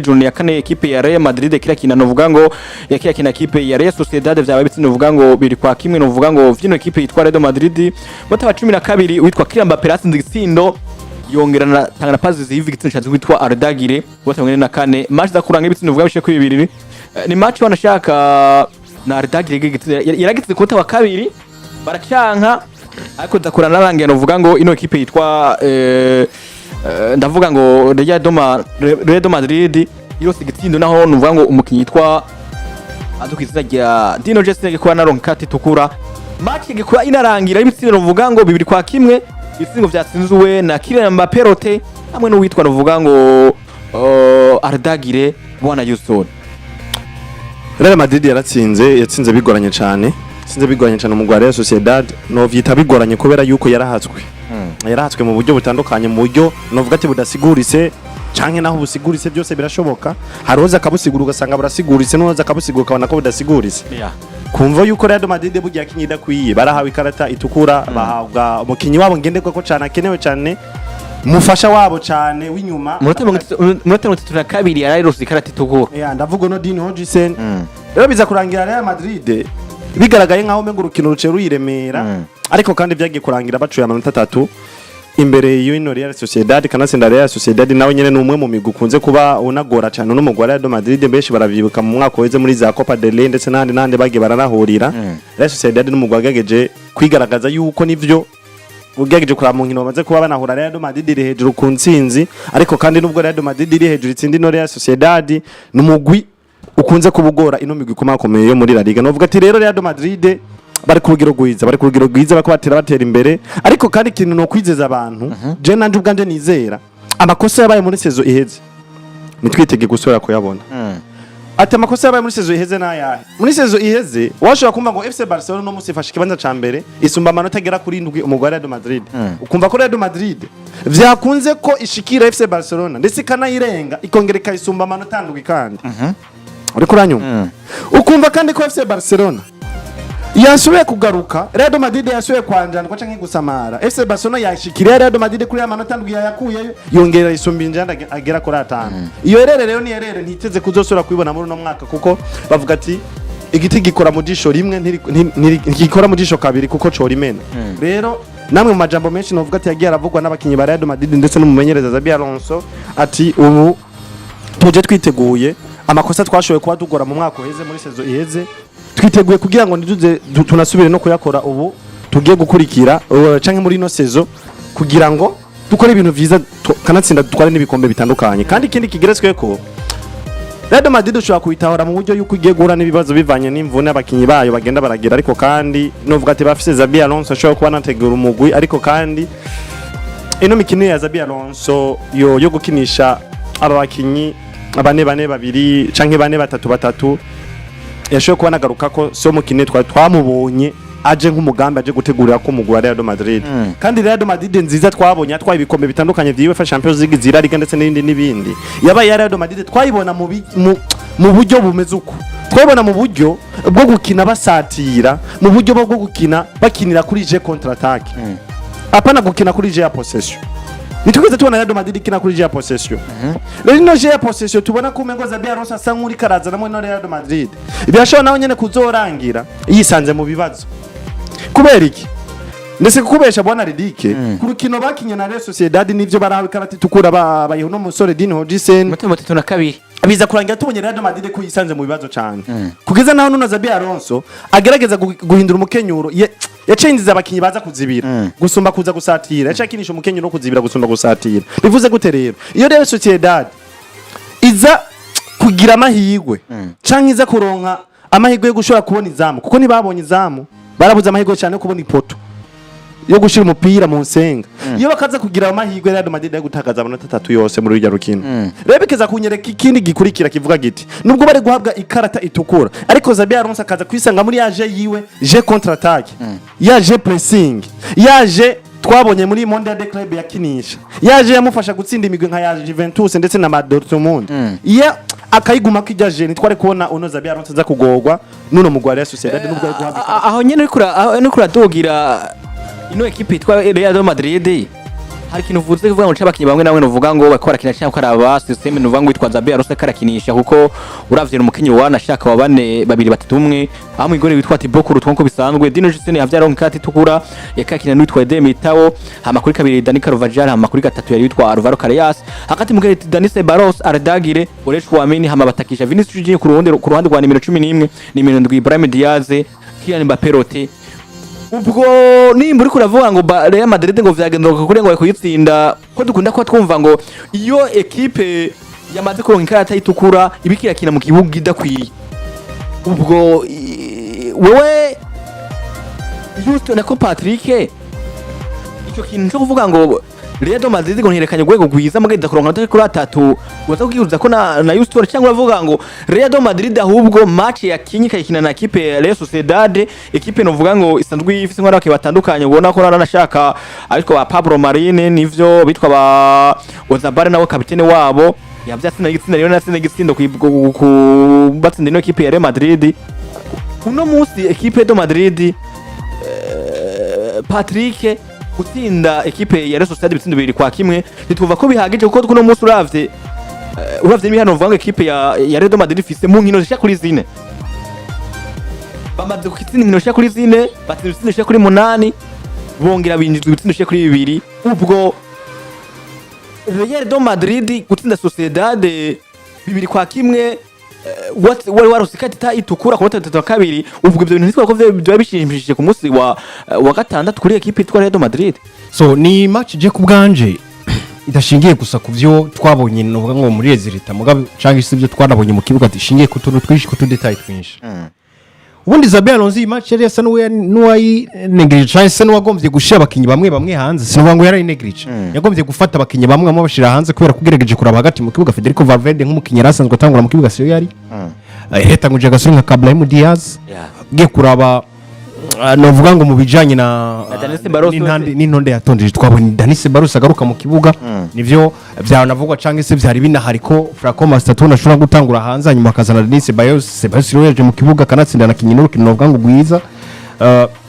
Juni ya kane ekipe ya Real Madrid kila kina novuga ngo yakira kina ekipe ya Real Sociedad vyabaye bitsinda novuga ngo biri kwa kimwe novuga ngo vyino ekipe yitwa Real Madrid bata 12 witwa Kylian Mbappe atsinze igitsindo yongera na tangana pazi zivi igitsindo cyaje witwa Ardagire bata 24 match za kuranga ibitsindo novuga bishe kwibiri ni match wanashaka na Ardagire yaragitse kota wa kabiri barakyanka ariko dakura narangiye novuga ngo ino ekipe yitwa ndavuga ngo Real Madrid yose igitsindo naho nuvuga ngo umukinyi yitwa adukizira rya Dino Jesse ngikora naronka kati tukura match ngikora inarangira ibitsindo nuvuga ngo bibiri kwa kimwe ibitsindo vyatsinzwe na Kylian Mbappe rote hamwe no witwa nuvuga ngo Ardagire bwana Yusuf. Real Madrid yatsinze bigoranye cyane mu Real Sociedad no vyita bigoranye kubera yuko yarahatswe mu buryo butandukanye mu buryo novuga ati budasigurise canke naho busigurise byose birashoboka haroza akabusigura ugasanga burasigurise noza akabusigura ukabona ko budasigurise kumva yuko Real Madrid bugiye akinyida kwiye barahawe ikarata itukura bahabwa umukinyi wabo ngendeko ko cyane akenewe cyane mufasha wabo cyane w'inyuma munota 32 yarayirose ikarata itukura ndavuga no Dino Jesse rero biza kurangira Real Madrid bigaragaye nkaho mengo urukino ruce ruyiremera ariko kandi byagiye kurangira bacuye amanota 3 imbere y'ino Real Sociedad kanatsinda Real Sociedad nawe nyene numwe mu migwi kunze kuba unagora cyane no mu Real Madrid benshi baravibuka mu mwaka weze muri za Copa del Rey ndetse n'andi bagiye baranahurira Real Sociedad n'umugwi wagageje kwigaragaza yuko nivyo ugegeje kura mu nkino bamaze kuba banahura Real Madrid iri hejuru ku ntsinzi ariko kandi nubwo Real Madrid iri hejuru itsindi no Real Sociedad n'umugwi ukunze kubugora ino migwi komakomeye yo muri La Liga novuga ati rero Real Madrid bari ku rugero rwiza bakubatera batera imbere ariko kandi ikintu no kwizeza abantu je nanje ubwanje nizera amakosa yabaye muri sezo iheze nitwitege gusora kuyabona ati amakosa yabaye muri sezo iheze nayahe muri sezo iheze washobora kumva ngo FC Barcelona no musifasha kibanza ca mbere isumba amanota agera kuri 7 umugwa Real Madrid ukumva ko Real Madrid vyakunze ko ishikira FC Barcelona ndetse kanayirenga ikongereka isumba amanota 7 kandi uri kuranyuma ukumva kandi ko FC Barcelona yasubiye kugaruka Real Madrid yasubiye kwanjana ko canke gusamara FC Barcelona yashikira Real Madrid kuri amanota 7 yakuye yongera isumba injanda agera kuri 5 iyo rero ni erere ntiteze kuzosura kwibona muri no mwaka kuko bavuga ati igiti gikora mu jisho rimwe ntigikora mu jisho kabiri kuko cyo rimena rero namwe mu majambo menshi novuga ati yagiye aravugwa n'abakinyi ba Real Madrid ndetse n'umumenyereza Xabi Alonso ati ubu tuje twiteguye amakosa twashoboye kuba dugora mu mwaka uheze muri sezo iheze twiteguye kugira ngo niduze tunasubire no kuyakora ubu tugiye gukurikira canke muri no sezo kugira ngo dukore ibintu vyiza kanatsinda dutware n'ibikombe bitandukanye kandi ikindi kigeretswe ko Real Madrid ushobora kuitahora mu buryo yuko igiye guhura n'ibibazo bivanye n'imvune abakinyi bayo bagenda baragira ariko kandi novuga ati bafise Xabi Alonso ashobora kuba nategura umugwi ariko kandi ino mikino ya Xabi Alonso yo gukinisha abakinyi abane babiri canke bane batatu yashoye kuba nagaruka ko so mukine twamubonye aje nk'umugambi aje gutegurira ko umugwa Real Madrid kandi Real Madrid nziza twabonye atwaye ibikombe bitandukanye vyiwe fa Champions League zira Liga ndetse n'ibindi yabaye Real Madrid twayibona mu buryo bumeze uko twabona mu buryo bwo gukina basatira mu buryo bwo gukina bakinira kuri je contre attaque apana gukina kuri je ya possession nitugeze tubona Real Madrid kina kuri je possession rero no je possession tubona ko mengo Xabi Alonso asa nk'uri karaza namwe no Real Madrid byashobora naho nyene kuzorangira yisanze mu bibazo kubera iki ndetse kubesha bwana Ridike ku rukino bakinye na Real Sociedad nivyo barahawe karati tukura babayeho no musore Dino Jesse matatu na kabiri biza kurangira tubonye Real Madrid ko yisanze mu bibazo cyane kugeza naho nuno Xabi Alonso agerageza guhindura umukenyuro yacengiza abakinyi baza kuzibira gusumba kuza gusatira yacakinisha umukenyuro no kuzibira gusumba gusatira bivuze gute rero iyo Real Sociedad iza kugira amahigwe canke iza kuronka amahigwe yo gushora kubona izamu kuko nibabonye izamu barabuza amahigwe cyane kubona ipoto yo gushira umupira mu nsenga iyo bakaza kugira amahigwe Real Madrid yo gutakaza amanota 3 yose muri urya rukino rero bikeza kunyereka ikindi gikurikira kivuga giti nubwo bari guhabwa ikarata itukura ariko Xabi Alonso akaza kwisanga muri yaje yiwe je contre attaque yaje pressing yaje twabonye muri Mondial de Club yakinisha yaje yamufasha gutsinda imigwi nka ya Juventus ndetse na Dortmund akayiguma kijaje nitware kubona uno Xabi Alonso za kugorwa nuno mugwa Real Sociedad nubwo ari guhabwa aho nyene uri kuradogira ino ekipe itwa Real Madrid hari ikintu uvuze kuvuga ngo c'abakinyi bamwe namwe nuvuga ngo bakora kina cyangwa karaba system nuvuga ngo witwa Xabi Alonso karakinisha kuko uravye umukinyi wanashaka wa bane babiri batatu umwe aho mwigore witwa Tuvugeko twonko bisanzwe Dino Justin yavyara nkati tukura yakakina n'witwa Demitawo hama kuri kabiri Dani Carvajal hama kuri gatatu yari witwa Alvaro Carreras hakati mugere Dani Ceballos Ardagire Oresh Wamini hama batakisha Vinicius Junior ku ruhande rwa nimero 11 nimero 7 Ibrahim Diaz Kylian Mbappé Rote ubwo nimba uri kuravuga ngo Real Madrid ngo vyagendoka kuri ngo kuyitsinda ko dukunda ko twumva ngo iyo equipe yamaze kuronka ikarata itukura ibikira mu kibuga idakwiye ubwo wewe juste na ko Patrick icyo kintu cyo kuvuga ngo Real Madrid ngo ntirekanye rwego gwiza mugenda kuronka atari kuri atatu uza kugihuza ko na Justo cyangwa bavuga ngo Real Madrid ahubwo match yakinyi kayikina na equipe ya Real Sociedad equipe novuga ngo isanzwe ifite nk'abake batandukanye ubona ko naranashaka ariko ba Pablo Marine nivyo bitwa ba Ozabare nawe kapitene wabo yavyatsinda igitsinda rero natsinda igitsindo ku batsinda no equipe ya Real Madrid uno munsi equipe de Madrid Patrick gutsinda equipe ya Real Sociedad bitsindo bibiri kwa kimwe nituvuga ko bihagije kuko kuno munsi uravye n'ibihano uvuga ngo equipe ya Real Madrid ifise mu nkino zisha kuri zine bamaze gutsinda inkino zisha kuri zine batsinda ibitsindo zisha kuri 8 bongera binjizwa ibitsindo zisha kuri 2 ubwo Real Madrid gutsinda Sociedad bibiri kwa kimwe wari warusikata itukura ku gatatu kabiri ubwo ibyo bintu nitwa ko byo bishimishije ku munsi wa gatandatu kuri equipe itwa Real Madrid so ni match je kubganje idashingiye gusa ku byo twabonye novuga ngo muri rezilita mugabe cyangwa se ibyo twarabonye mu kibuga dishingiye ku tuntu twishi ku tudetail twinshi ubundi Xabi Alonso iyi match yari yasa n'uwayi neglige cyangwa se n'uwagombye gushira abakinyi bamwe hanze sinuvuga ngo yari neglige yagombye gufata abakinyi bamwe bashira hanze kubera kugerageje kuraba hagati mu kibuga Federico Valverde nk'umukinyi yarasanzwe atangura mu kibuga siyo yari hetanguje agasuri nka Ibrahim Diaz giye kuraba novuga ngo mu bijanye na n'intonde yatondeje twabonye Dani Ceballos agaruka mu kibuga nivyo byanavugwa canke se byari binahariko Franco Mastatona ashobora gutangura hanze hanyuma akazana Dani Ceballos yaje mu kibuga kanatsinda na kinyino urukino novuga ngo gwiza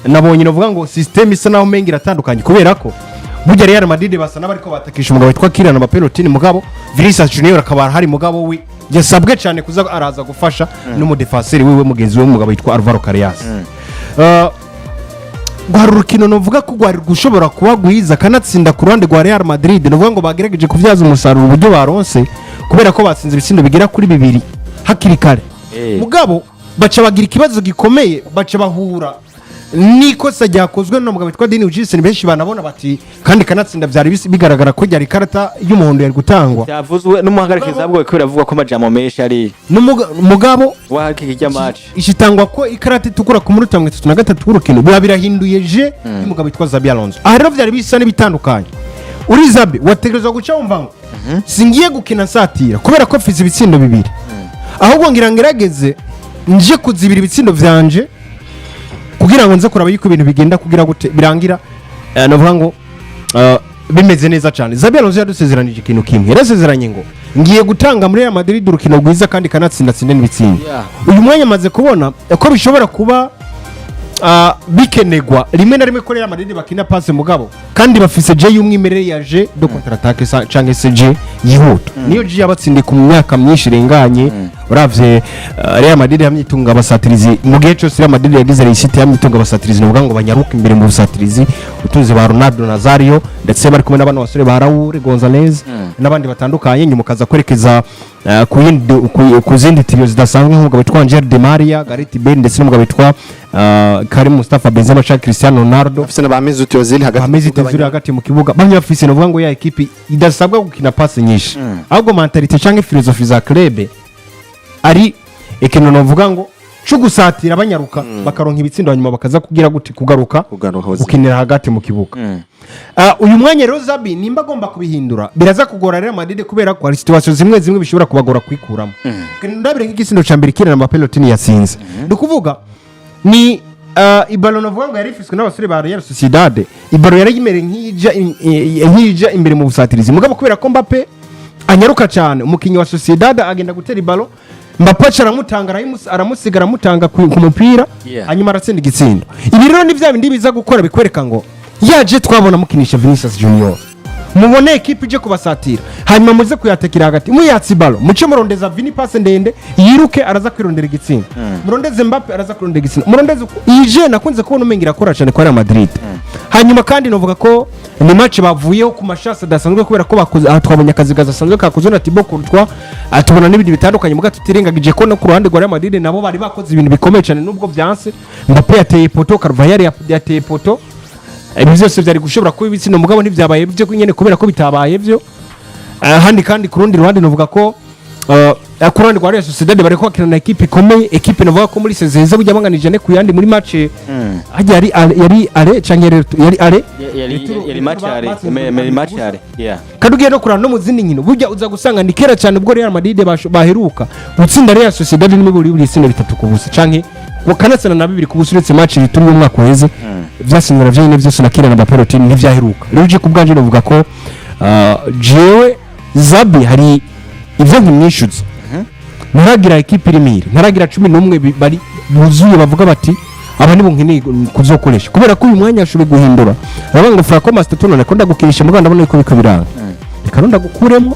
nabonye novuga ngo system isa naho mengira atandukanye kubera ko burya Real Madrid basa n'abariko batakisha umugabo witwa Kylian Mbappé Rote mugabo Vinicius Junior akaba hari mugabo we yasabwe cyane kuza araza gufasha n'umudefenseur wiwe mugenzi we mugabo witwa Alvaro Carreras gwari urukino novuga ko gwari gushobora kuba gwiza kanatsinda ku ruhande rwa Real Madrid novuga ngo bagerageje kuvyaza umusaruro uburyo baronse kubera ko batsinze ibitsindo bigera kuri 2 hakiri kare mugabo baca bagira ikibazo gikomeye baca bahura nikosa ryakozwe no mugabo witwa Dini Ujise benshi banabona bati kandi kanatsinda byari bigaragara ko ryari karata y'umuhondo yari gutangwa byavuzwe n'umuhagarikiza bwo ko biravuga ko amajamo menshi ari mugabo wahakikije match ishitangwa ko ikarata itukura ku munota 33 w'urukino birahinduye je y'umugabo witwa Xabi Alonso aha rero byari bisa n'ibitandukanye uri Xabi wategerezwa guca wumva ngo singiye gukina nsatira kubera ko fize ibitsindo bibiri ahubwo ngira ngerageze nje kuzibira ibitsindo vyanje kugira ngo nze kuraba yuko ibintu bigenda kugira gute birangira navuga ngo bimeze neza cyane Xabi Alonso yadusezeranije ikintu kimwe yarasezeranye ngo ngiye gutanga muri Real Madrid urukino rwiza kandi kanatsinda n'ibitsinda uyu mwanya amaze kubona ko bishobora kuba bikenegwa rimwe na rimwe ko Real Madrid bakina passe mugabo kandi bafise je y'umwimerere yaje do contre attaque canke se je yihuta niyo je yabatsindi ku myaka myinshi renganye uravye Real Madrid yamyitunga abasatirizi mu gihe cyo Real Madrid yagize City yamyitunga abasatirizi no ngo banyaruka imbere mu busatirizi utuze ba Ronaldo Nazario ndetse bari kumwe n'abana basore ba Raúl González n'abandi batandukanye nyuma kaza kwerekeza ku zindi trio zidasanzwe nk'umugabo witwa Angel Di Maria Gareth Bale ndetse n'umugabo witwa Karim Mustafa Benzema cha Cristiano Ronaldo afise na ba Mesut Ozil hagati mu kibuga bamwe bafise no vuga ngo ya equipe idasabwa gukina passe nyinshi ahubwo mentality canke philosophie za club ari ikintu no vuga ngo cyo gusatira abanyaruka bakaronka ibitsindo hanyuma bakaza kugira gute kugaruka ukinira hagati mu kibuga uyu mwanya rero Xabi nimba agomba kubihindura biraza kugora Real Madrid kubera ko hari situation zimwe bishobora kubagora kwikuramo ndabire nk'igisindo ca mbere kirana Mbappé Rote yatsinze dukuvuga ni ibalo novuga ngo yari ifiswe n'abasore ba Real Sociedad ibalo yari yimere nkija imbere mu busatirizi mugabo kubera ko Mbappé anyaruka cyane umukinyi wa Sociedad agenda gutera ibalo Mbappé aramusigara amutanga ku mupira hanyuma aratsinda igitsindo ibi rero ni bya bindi biza gukora bikwereka ngo yaje twabona mukinisha Vinicius Junior mubone ekipe ije kubasatira hanyuma muze kuyatekera hagati muyatsi balo muce murondeza Vini passe ndende yiruke araza kwirondera igitsinda murondeze Mbappe araza kwirondera igitsinda murondeze ije nakunze kubona umengira akora cyane kwa Real Madrid hanyuma kandi novuga ko ni match bavuyeho ku mashasa dasanzwe kubera ko bakoze twabonye akazi gasanzwe kakoze na Thibaut Courtois atubona n'ibindi bitandukanye muga tutirengagije ko no ku ruhande rwa Real Madrid nabo bari bakoze ibintu bikomeye cyane nubwo byanse Mbappe yateye poto Carvajal yateye poto ibi byose byari gushobora kuba ibitsina mugabo ntibyabaye byo nyene kubera ko bitabaye byo handi kandi ku rundi ruhande novuga ko ku ruhande rwa Real Sociedad bari kwakirana equipe ikomeye equipe novuga ko muri sezeze bujya banganije ne ku yandi muri match yari ale cyangwa yari ale yari match yari yeah kadugiye no kurana no mu zindi nkino bujya uza gusanga ni kera cyane ubwo Real Madrid baheruka gutsinda Real Sociedad ni muri buri sine bitatu ku busa canke wakanasana na bibiri ku busa uretse match ritumye umwaka weze byasinzira byene byose nakira na Bapelotin ntivyaheruka rero uje kubganje novuga ko jewe Xabi hari ivyo nkimwishuza ntaragira equipe irimire ntaragira 11 bari buzuye bavuga bati aba nibo nkeneye kuzokoresha kubera ko uyu mwanya ashobora guhindura abanga Franco Master tunone ko ndagukirisha muganda ndabona ko biko biranga reka ronda gukuremo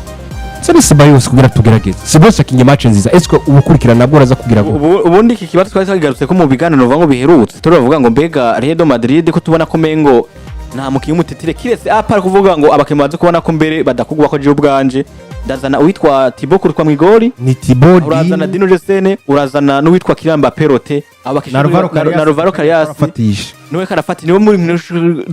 Sari Sibayos kugira tugerageze Sibose kinye match nziza esko ubukurikirana nabwo araza kugira ngo ubundi iki kibazo twari twagarutse ko mu biganiro bavuga ngo biherutse turavuga ngo mbega Real Madrid ko tubona ko mengo nta mukiye umutitire kirese apara kuvuga ngo abakemu baze kubona ko mbere badakugwa ko je ubwanje ndazana uwitwa Thibaut Courtois mwigori ni Thibaut urazana Dino Jesene urazana n'uwitwa Kiramba Perote na Ruvaro Karias niwe karafati niwe muri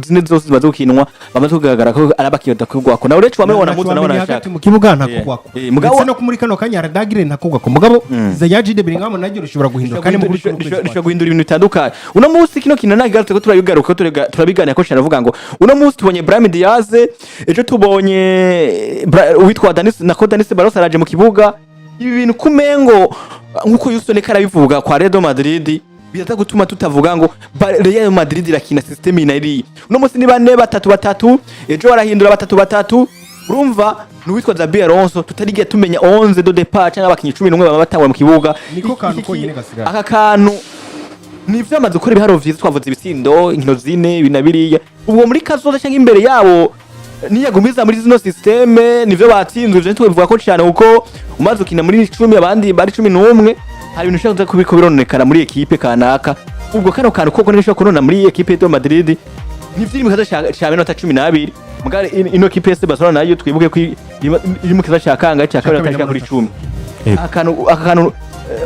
zine zose zimaze gukinwa bamaze kugaragara ko arabakiye dakugwa ko nawe rece wamebona mutu nabona hagati mu kibuga ntakugwa ko mugabo no kumuri kano kanya aradagire ntakugwa ko mugabo Zayajide Bellingham najyo rushobora guhinduka kandi mu rushobora guhindura ibintu bitandukanye uno munsi kino kinana nagarutse ko turayugaruka turabigana ko cyane avuga ngo uno munsi tubonye Brahim Diaz ejo tubonye uwitwa Danis Barros araje mu kibuga ibi bintu kumengo nkuko Yusone karabivuga kwa Real Madrid biza gutuma tutavuga ngo Real Madrid irakina system inari uno munsi ni bane batatu ejo arahindura batatu urumva n'uwitwa Xabi Alonso tutarigiye tumenya 11 de départ cyangwa abakinyi 11 baba batangwa mu kibuga niko kantu ko nyine gasigara aka kantu ni vyamaze gukora ibiharo vyiza twavuze ibitsindo inkino zine binabiriya ubwo muri kazoza cyangwa imbere yabo niyagumiza muri zino systeme nivyo batsinzwe je tuvuga ko cyane uko umaze ukina muri 10 abandi bari 11 hari ibintu ushaka kubiko bironekana muri equipe kanaka ubwo kano kantu koko nisho kurona muri equipe de Madrid nivyo mu kaza cha minota 12 mugare ino equipe ya Barcelona nayo twibuke ko iri mu kaza cha kanga cha kabiri kashika kuri 10 akanu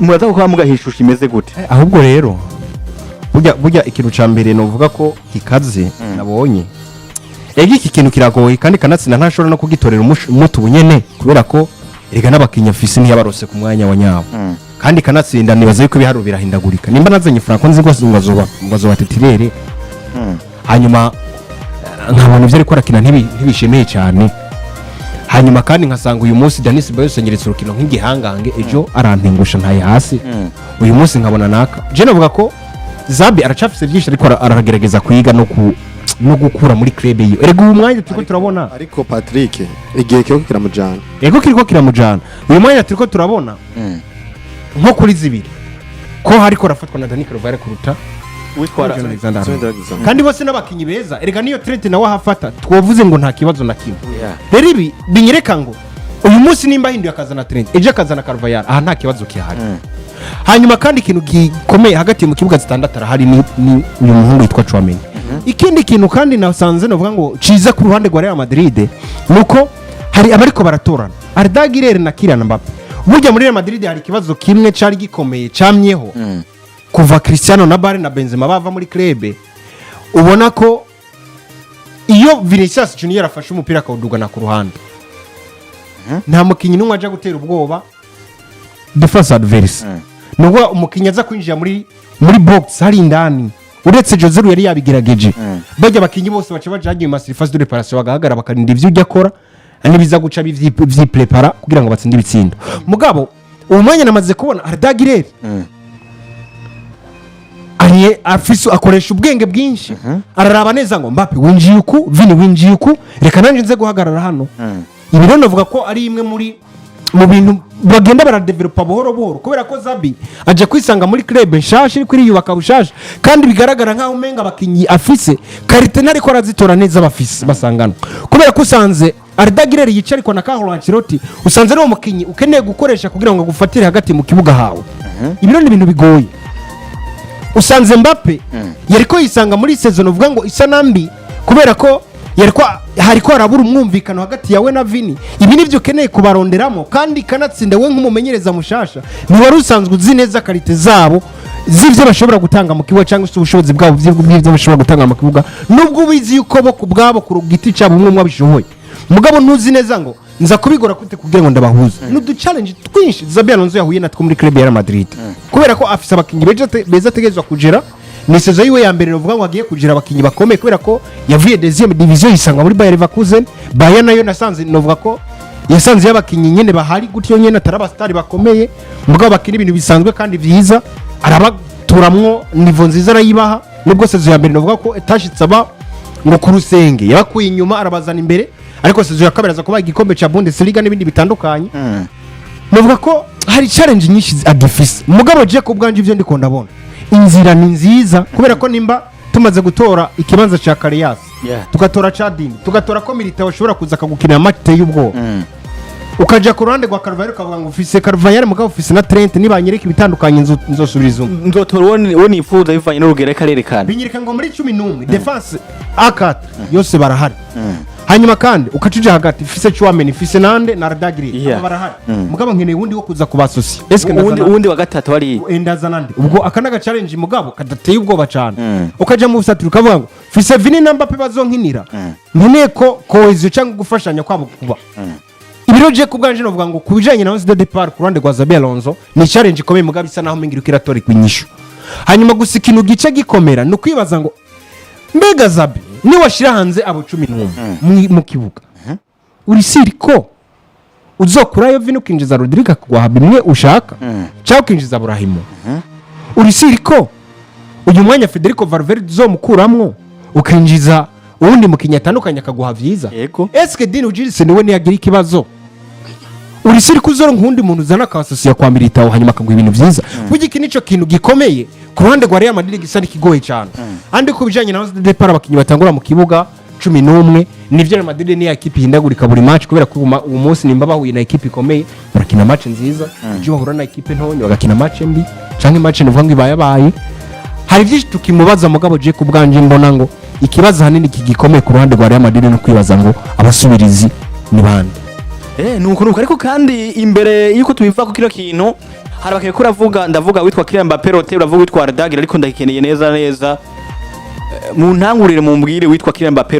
muraza ko mugahishusha imeze gute ahubwo rero burya ikintu ca mbere novuga ko kikaze nabonye iki kintu kiragoye kandi kanatsinda ntashobora no kugitorera umutu bunyene kubera ko erega n'abakinya afise ntiyabarose ku mwanya wa nyabo kandi kanatsinda nibaze yuko biharo birahindagurika nimba nazanye Franco nzi rwose ngazo batitirere hanyuma nkabona ivyo ariko arakina ntibishemeye cyane hanyuma kandi nkasanga uyu munsi Danis Bayos ngeretse urukino nk'igihangange ejo arantengusha ntaye hasi uyu munsi nkabona naka je navuga ko Xabi aracafise byinshi ariko aragerageza kwiga no gukura muri club yiyo erega uyu mwanya turiko turabona ariko Patrick igihe kiriko kiramujana ego kiriko kiramujana uyu mwanya turiko turabona nko kuri zibiri ko hariko rafatwa na Dani Carvajal kuruta witwara kandi bose n'abakinyi beza erega niyo Trent nawe hafata twovuze ngo nta kibazo na kimwe rero ibi binyereka ngo uyu munsi nimba hinduye akazana Trent eje akazana Carvajal aha nta kibazo kihari hanyuma kandi ikintu gikomeye hagati mu kibuga zitandatara hari ni uyu muhungu yitwa Chouameni ikindi kintu kandi nasanze novuga ngo ciza ku ruhande rwa Real Madrid nuko hari abariko baratorana Ardagirere na Kylian Mbappe burya muri Real Madrid hari kibazo kimwe cari gikomeye camyeho kuva Cristiano na Bale na Benzema bava muri club ubona ko iyo Vinicius Junior afashe umupira akawudugana ku ruhande nta mukinyi n'umwe aja gutera ubwoba defense adverse nubwo umukinyi aza kwinjira muri box hari indani uretse Jose yari yabigerageje bajya abakinyi bose bace bajagiye mu surface de réparation bagahagara bakarinda ivyo ujya akora nibiza guca prepara kugira ngo batsinde ibitsindo mugabo uwo mwanya namaze kubona Ardagirere ariye afise akoresha ubwenge bwinshi araraba neza ngo Mbappe winjiye uku Vini winjiye uku reka nanje nze guhagarara hano ibi rero navuga ko ari imwe muri mu bintu bagenda baradevelopa buhoro buhoro kubera ko Xabi aje kwisanga muri club nshasha iri kwiyubaka bushasha kandi bigaragara nkaho umenga abakinyi afise karite ntari ko arazitora neza bafise basangana kubera ko usanze Ardagirere yica ariko na Carlo Ancelotti usanze ari umukinyi ukeneye gukoresha kugira ngo agufatire hagati mu kibuga hawe ibiro ni ibintu bigoye usanze Mbappe yariko yisanga muri season uvuga ngo isa nambi kubera ko yariko hariko harabura umwumvikano hagati yawe na Vini ibi nivyo ukeneye kubaronderamo kandi kanatsinda we nk'umumenyereza mushasha ni wari usanzwe uzi neza karite zabo zivyo bashobora gutanga mu kibuga cyangwa se ubushobozi bwabo bw'ivyo bashobora gutanga mu kibuga nubwo ubizi yuko bo kubwabo ku giti cyabo umwe mwabishoboye mugabo ntuzi neza ngo nza kubigora kute kugira ngo ndabahuze n'udu challenge twinshi Xabi Alonso yahuye natwo muri club ya Real Madrid kubera ko afise abakinyi beza tegezwa kujera ni sezo yiwe ya mbere uvuga ngo agiye kugira abakinyi bakomeye kubera ko yavuye deuxième division yisanga muri Bayer Leverkusen Bayer nayo nasanze novuga ko yasanze y'abakinyi nyene bahari gutyo nyene ataraba star bakomeye mugabo bakina ibintu bisanzwe kandi vyiza arabaturamwo nivo nziza arayibaha nubwo sezo ya mbere novuga ko etashitse aba ngo ku rusenge yabakuye inyuma arabazana imbere ariko sezo ya kabiri aza kuba igikombe ca Bundesliga n'ibindi bitandukanye novuga ko hari challenge nyinshi adifise mugabo je ku bwanje ivyo ndiko ndabona inzira ni nziza kubera ko nimba tumaze gutora ikibanza ca Karias tugatora Chadini tugatora ko Militao ushobora kuza kagukina match y'ubwo ukaja ku ruhande rwa Carvajal ukavuga ngo ufise Carvajal mugabo ufise na Trent nibanyereka ibitandukanye nzosubiriza nzotora woni ifuza bivanye n'urugero karerekana binyereka ngo muri 11 defense A4 yose barahari hanyuma kandi ukacija hagati fise Chouameni fise Nande na Ardagiri barahari mugabo nkeneye wundi wo kuza kubasosi wundi wa gatatu ari endaza Nande ubwo akanaga challenge mugabo kadateye ubwoba cyane ukaja mu busatira ukavuga ngo fise Vini na Mbappe bazonkinira nkeneye ko cohesion cyangwa gufashanya kwabo kuba ibiroje kubganje novuga ngo kubijanye na de départ ku rwande rwa Xabi Alonso ni challenge ikomeye mugabo isa naho mengira ukiratori kwinyisho hanyuma gusikina gice gikomera no kwibaza ngo mbega Xabi ni washira hanze abo 11 mu kibuga uri siriko uzokurayo Vini ukinjiza Rodrigo akugwa bimwe ushaka cyangwa ukinjiza Brahimo uri siriko uyu mwanya Federico Valverde uzomukuramwo ukinjiza ubundi mukinya atandukanye akaguha vyiza eske Dini ujirise niwe niyagira ikibazo uri siriko uzoro nkundi muntu uzana akasosiya kwa Militao hanyuma akaguha ibintu vyiza burya iki nico kintu gikomeye ku ruhande rwa Real Madrid gisa nikigoye cyane andi ku bijanye na départ abakinyi batangura mu kibuga 11 nivyo Real Madrid ni equipe hindagurika buri match kubera ko uwo munsi nimba bahuye na equipe ikomeye barakina match nziza je bahura na equipe ntonyo bagakina match mbi canke match nivuga ngo ibaye hari byinshi tukimubaza mugabo je ku bwanje mbona ngo ikibazo hanini kigikomeye ku ruhande rwa Real Madrid no kwibaza ngo abasubirizi ni bande nuko ariko kandi imbere yuko tubiva ku kino kintu hari bakeye kuravuga ndavuga witwa Kylian Mbappe rote uravuga witwa Ardagirere ariko ndakikeneye neza mu ntangurire mu mbwire witwa Kylian Mbappe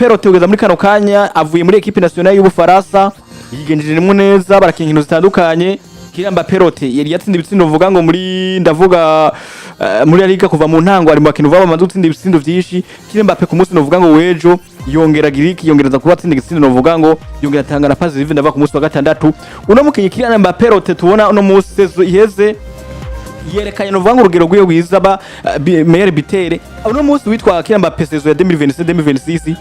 rote ugeza muri kano kanya avuye muri equipe nationale y'Ubufaransa yigenjeje neza barakinga inkino zitandukanye Kylian Mbappe rote yari yatsinda ibitsindo uvuga ngo muri Liga kuva mu ntango ari mu bakino baba bamaze gutsinda ibitsindo byinshi Kylian Mbappe ku munsi novuga ngo wejo yongereza kuba atsinda igitsindo novuga ngo yongera atanga na pass ndava ku munsi wa gatandatu uno mukinyi Kylian Mbappe rote tubona uno munsi sezo iheze yerekanye novuga ngo urugero rwiyo gwizaba meilleur buteur uno munsi witwa Kylian Mbappe sezo ya 2025-2026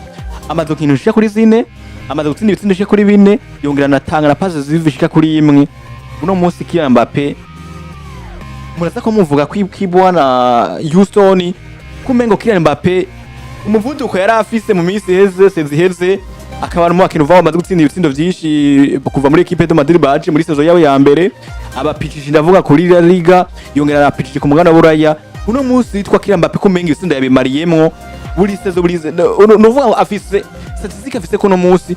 amaze gukinisha kuri zine amaze gutsinda ibitsindo shika kuri 4 yongera natanga na pass zivishika kuri 1 uno munsi Kylian Mbappe muraza ko muvuga kwibwa na Houston kumengo Kylian Mbappe umuvuduko yari afise mu minsi heze akaba ari mu bakino vamo amaze gutsinda ibitsindo byinshi kuva muri equipe de Madrid baje muri saison yawe ya mbere abapitije ndavuga kuri La Liga yongera arapitije ku mugana buraya uno munsi yitwa Kylian Mbappe kumenga ibitsindo yabimariyemwo buri saison novuga afise statistique afise ko no munsi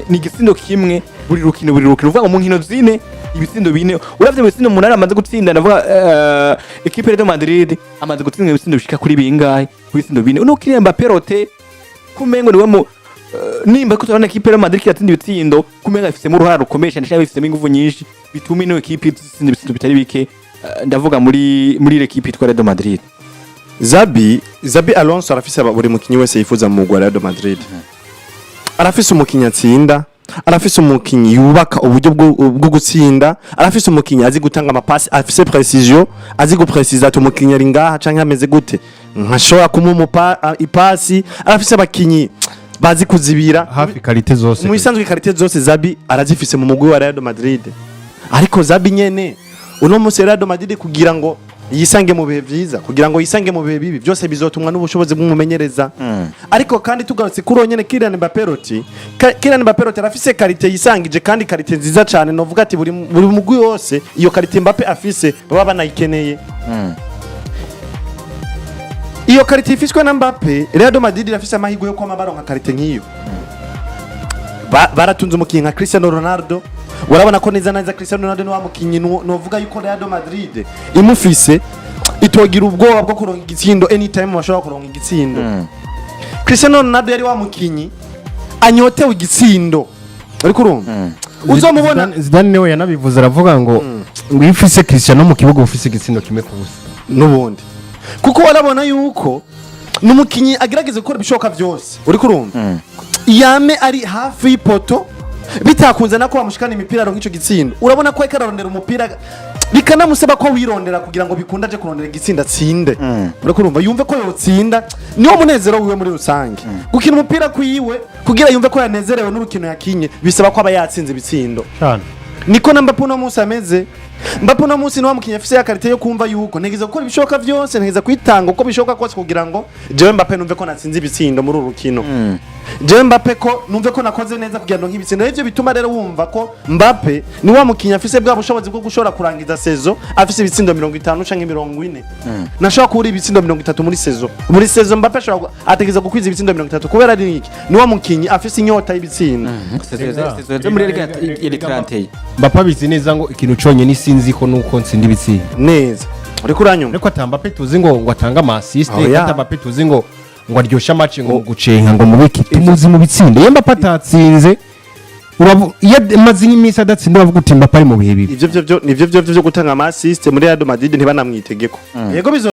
ni igitsindo kimwe buri rukino uvuga ngo mu nkino zine ibitsindo bine uravye ibitsindo munara amaze gutsinda ndavuga equipe de Madrid amaze gutsinda ibitsindo bishika kuri bingahe ibitsindo bine uno Kylian Mbappe rote kumengo niwe mu nimba ko turabona equipe de Madrid yatsinda ibitsindo kumenga afise mu ruhara rukomeye cyane cyane bifise ingufu nyinshi bituma ino equipe itsinda ibitsindo bitari bike ndavuga muri equipe itwa Real Madrid Xabi Alonso arafise buri mukinyi wese yifuza mu Real Madrid arafise umukinyi atsinda arafise umukinyi yubaka uburyo bwo gutsinda arafise umukinyi azi gutanga amapasi afise precision azi gupreciza ati umukinyi ari ngaha canke ameze gute nkashobora kumumupa ipasi arafise abakinyi bazi kuzibira hafi karite zose mu isanzwe karite zose Xabi arazifise mu mugwi wa Real Madrid ariko Xabi nyene uno munsi Real Madrid kugira ngo yisange mu bihe vyiza kugira ngo yisange mu bihe bibi byose bizotumwa n'ubushobozi bw'umumenyereza ariko kandi tugarutse kuri onyene Kylian Mbappé arafise karite yisangije kandi karite nziza cyane novuga ati buri mugwi wose iyo karite Mbappé afise baba banayikeneye iyo karite ifishwe na Mbappé Real Madrid irafise amahirwe yo kwama baronka karite nk'iyo baratunze umukinyi nka Cristiano Ronaldo urabona ko neza Cristiano Ronaldo no wamukinyi novuga yuko Real Madrid imufise itogira ubwoba bwo kuronka igitsindo anytime bashobora kuronka igitsindo Cristiano Ronaldo yari wamukinyi anyotewe igitsindo ariko urumva uzomubona Zidane niwe yanabivuze aravuga ngo ifise Cristiano mu kibuga ufise igitsindo kimwe kubusa nubundi kuko warabona yuko numukinyi agerageze gukora ibishoboka byose uri kurumva yame ari hafi y'ipoto bitakunze nako bamushikana imipira ronka ico gitsindo urabona ko ikararondera umupira bikanamusaba ko wirondera kugira ngo bikunda je kurondera igitsinda tsinde urako urumva yumve ko yotsinda niwo munezero wiwe muri rusange gukina umupira kwiwe kugira yumve ko yanezerewe n'urukino yakinye bisaba ko aba yatsinze ibitsindo cyane niko na Mbappé no munsi ameze Mbappé no munsi no mukinya afise ya karite yo kumva yuko ntegeza gukora ibishoboka byose ntegeza kwitanga uko bishoboka kose kugira ngo jewe Mbappé numve ko natsinze ibitsindo muri urukino jewe Mbappé ko numve ko nakoze neza kugira ngo nk'ibitsindo ivyo bituma rero wumva ko Mbappé ni wa mukinya afise bwa bushobozi bwo gushora kurangiza sezo afise ibitsindo 50 canke 40 nashobora kuri ibitsindo 30 muri sezo Mbappé ashobora ategeza gukwiza ibitsindo 30 kubera ari iki ni wa mukinyi afise inyota y'ibitsindo sezo muri Ligue Mbappé bizi neza ngo ikintu conye ni sinzi ko nuko ntsinda ibitsindo neza uriko uranyuma ariko Mbappé tuzi ngo atanga ama assist Mbappé tuzi ngo aryosha match ngo gucenga ngo mubiki tumuzi mu bitsindo yemba patatsinze iyo mazi nk'imisi adatsinda bavuga uti Mbappé ari mu bihe bibi ivyo nivyo gutanga ama assist muri Real Madrid ntibanamwitegeko yego